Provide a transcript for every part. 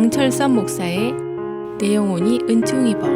강철선 목사의 내 영혼이 은총 입어.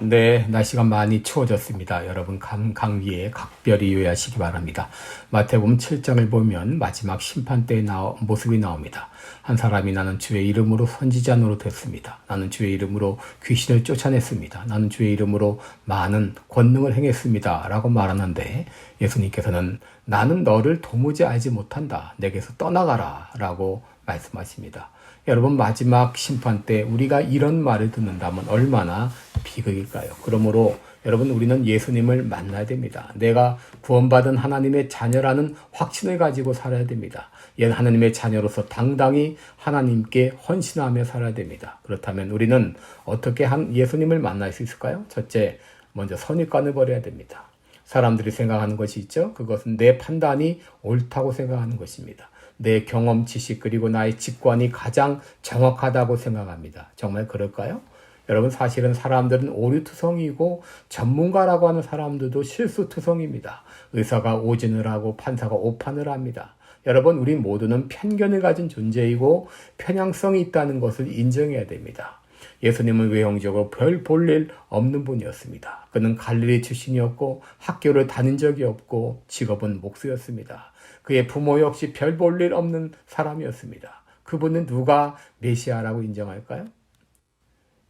네, 날씨가 많이 추워졌습니다. 여러분 감기에 각별히 유의하시기 바랍니다. 마태복음 7장을 보면 마지막 심판 때의 모습이 나옵니다. 한 사람이 나는 주의 이름으로 선지자 노릇했습니다. 나는 주의 이름으로 귀신을 쫓아냈습니다. 나는 주의 이름으로 많은 권능을 행했습니다. 라고 말하는데 예수님께서는 나는 너를 도무지 알지 못한다. 내게서 떠나가라. 라고 말씀하십니다. 여러분 마지막 심판 때 우리가 이런 말을 듣는다면 얼마나 비극일까요? 그러므로 여러분 우리는 예수님을 만나야 됩니다. 내가 구원받은 하나님의 자녀라는 확신을 가지고 살아야 됩니다. 하나님의 자녀로서 당당히 하나님께 헌신하며 살아야 됩니다. 그렇다면 우리는 어떻게 예수님을 만날 수 있을까요? 첫째, 먼저 선입관을 버려야 됩니다. 사람들이 생각하는 것이 있죠. 그것은 내 판단이 옳다고 생각하는 것입니다. 내 경험, 지식 그리고 나의 직관이 가장 정확하다고 생각합니다. 정말 그럴까요? 여러분 사실은 사람들은 오류투성이고 전문가라고 하는 사람들도 실수투성입니다. 의사가 오진을 하고 판사가 오판을 합니다. 여러분 우리 모두는 편견을 가진 존재이고 편향성이 있다는 것을 인정해야 됩니다. 예수님은 외형적으로 별 볼 일 없는 분이었습니다. 그는 갈릴리 출신이었고 학교를 다닌 적이 없고 직업은 목수였습니다. 그의 부모 역시 별 볼 일 없는 사람이었습니다. 그분은 누가 메시아라고 인정할까요?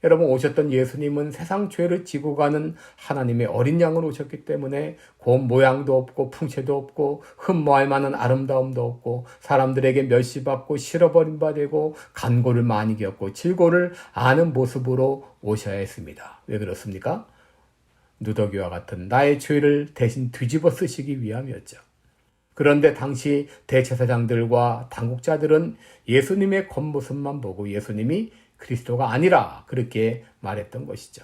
여러분 오셨던 예수님은 세상 죄를 지고 가는 하나님의 어린 양으로 오셨기 때문에 곰 모양도 없고 풍채도 없고 흠모할 만한 아름다움도 없고 사람들에게 멸시받고 실어버림 바되고 간고를 많이 겪고 질고를 아는 모습으로 오셔야 했습니다. 왜 그렇습니까? 누더기와 같은 나의 죄를 대신 뒤집어 쓰시기 위함이었죠. 그런데 당시 대제사장들과 당국자들은 예수님의 겉모습만 보고 예수님이 그리스도가 아니라 그렇게 말했던 것이죠.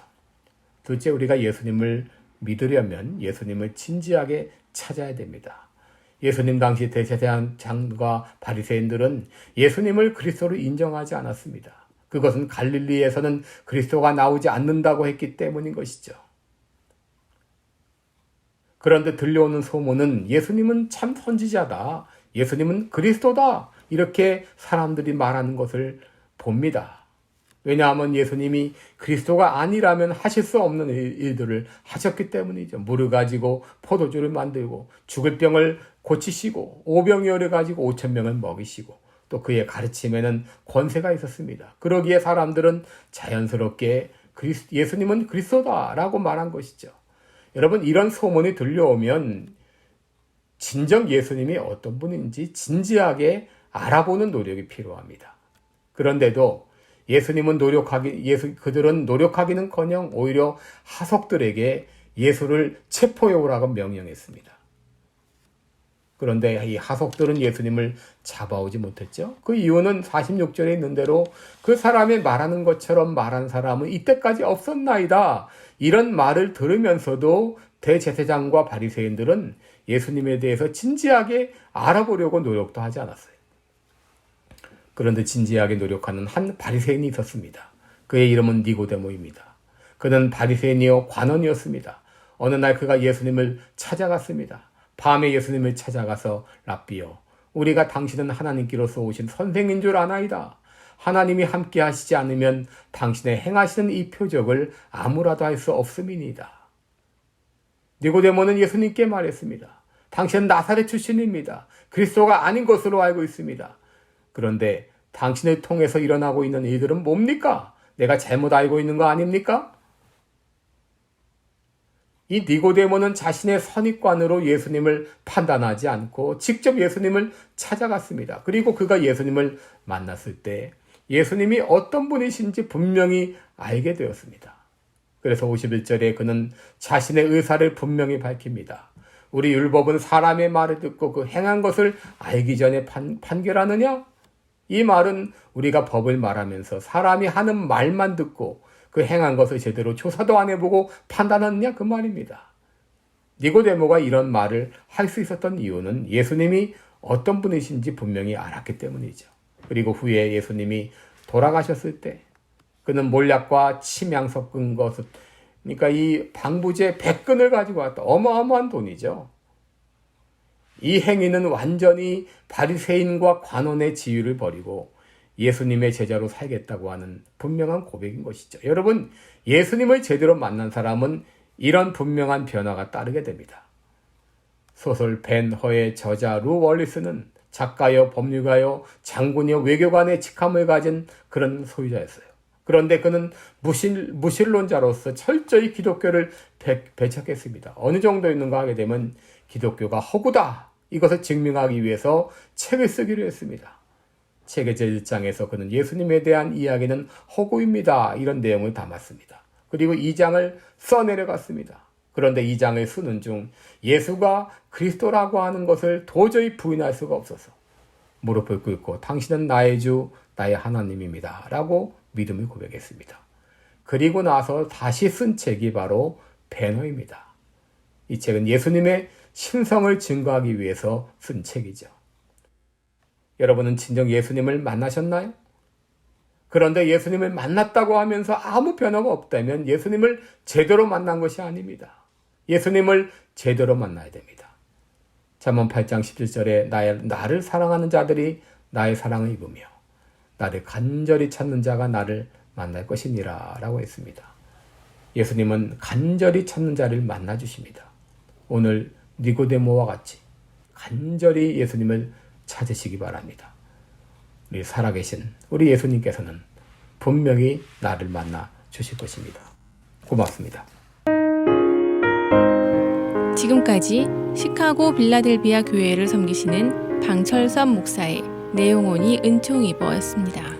둘째, 우리가 예수님을 믿으려면 예수님을 진지하게 찾아야 됩니다. 예수님 당시 대제사장과 바리새인들은 예수님을 그리스도로 인정하지 않았습니다. 그것은 갈릴리에서는 그리스도가 나오지 않는다고 했기 때문인 것이죠. 그런데 들려오는 소문은 예수님은 참 선지자다. 예수님은 그리스도다. 이렇게 사람들이 말하는 것을 봅니다. 왜냐하면 예수님이 그리스도가 아니라면 하실 수 없는 일들을 하셨기 때문이죠. 물을 가지고 포도주를 만들고 죽을 병을 고치시고 오병이어를 가지고 5,000명을 먹이시고 또 그의 가르침에는 권세가 있었습니다. 그러기에 사람들은 자연스럽게 예수님은 그리스도다라고 말한 것이죠. 여러분 이런 소문이 들려오면 진정 예수님이 어떤 분인지 진지하게 알아보는 노력이 필요합니다. 그런데도 그들은 노력하기는커녕 오히려 하석들에게 예수를 체포해 오라고 명령했습니다. 그런데 이 하석들은 예수님을 잡아오지 못했죠. 그 이유는 46절에 있는 대로 그 사람이 말하는 것처럼 말한 사람은 이때까지 없었나이다. 이런 말을 들으면서도 대제사장과 바리새인들은 예수님에 대해서 진지하게 알아보려고 노력도 하지 않았어요. 그런데 진지하게 노력하는 한 바리새인이 있었습니다. 그의 이름은 니고데모입니다. 그는 바리새인이요 관원이었습니다. 어느 날 그가 예수님을 찾아갔습니다. 밤에 예수님을 찾아가서 랍비여, 우리가 당신은 하나님께로서 오신 선생인 줄 아나이다. 하나님이 함께 하시지 않으면 당신의 행하시는 이 표적을 아무라도 할 수 없음이니이다. 니고데모는 예수님께 말했습니다. 당신은 나사렛 출신입니다. 그리스도가 아닌 것으로 알고 있습니다. 그런데 당신을 통해서 일어나고 있는 일들은 뭡니까? 내가 잘못 알고 있는 거 아닙니까? 이 니고데모는 자신의 선입관으로 예수님을 판단하지 않고 직접 예수님을 찾아갔습니다. 그리고 그가 예수님을 만났을 때 예수님이 어떤 분이신지 분명히 알게 되었습니다. 그래서 51절에 그는 자신의 의사를 분명히 밝힙니다. 우리 율법은 사람의 말을 듣고 그 행한 것을 알기 전에 판결하느냐? 이 말은 우리가 법을 말하면서 사람이 하는 말만 듣고 그 행한 것을 제대로 조사도 안 해보고 판단하느냐 그 말입니다. 니고데모가 이런 말을 할 수 있었던 이유는 예수님이 어떤 분이신지 분명히 알았기 때문이죠. 그리고 후에 예수님이 돌아가셨을 때 그는 몰약과 침향 섞은 것을 그러니까 이 방부제 100근을 가지고 왔다. 어마어마한 돈이죠. 이 행위는 완전히 바리새인과 관원의 지위를 버리고 예수님의 제자로 살겠다고 하는 분명한 고백인 것이죠. 여러분, 예수님을 제대로 만난 사람은 이런 분명한 변화가 따르게 됩니다. 소설 벤허의 저자 루 월리스는 작가여 법률가여 장군이여 외교관의 직함을 가진 그런 소유자였어요. 그런데 그는 무신론자로서 철저히 기독교를 배척했습니다. 어느 정도 있는가 하게 되면 기독교가 허구다, 이것을 증명하기 위해서 책을 쓰기로 했습니다. 책의 제1장에서 그는 예수님에 대한 이야기는 허구입니다, 이런 내용을 담았습니다. 그리고 2장을 써내려갔습니다. 그런데 2장을 쓰는 중 예수가 그리스도라고 하는 것을 도저히 부인할 수가 없어서 무릎을 꿇고 당신은 나의 주, 나의 하나님입니다 라고 믿음을 고백했습니다. 그리고 나서 다시 쓴 책이 바로 벤허입니다. 이 책은 예수님의 신성을 증거하기 위해서 쓴 책이죠. 여러분은 진정 예수님을 만나셨나요? 그런데 예수님을 만났다고 하면서 아무 변화가 없다면 예수님을 제대로 만난 것이 아닙니다. 예수님을 제대로 만나야 됩니다. 잠언 8장 17절에 나를 사랑하는 자들이 나의 사랑을 입으며 나를 간절히 찾는 자가 나를 만날 것이니라 라고 했습니다. 예수님은 간절히 찾는 자를 만나 주십니다. 오늘 니고데모와 같이 간절히 예수님을 찾으시기 바랍니다. 우리 살아계신 우리 예수님께서는 분명히 나를 만나 주실 것입니다. 고맙습니다. 지금까지 시카고 빌라델비아 교회를 섬기시는 방철선 목사의 내용오니 은총이버였습니다.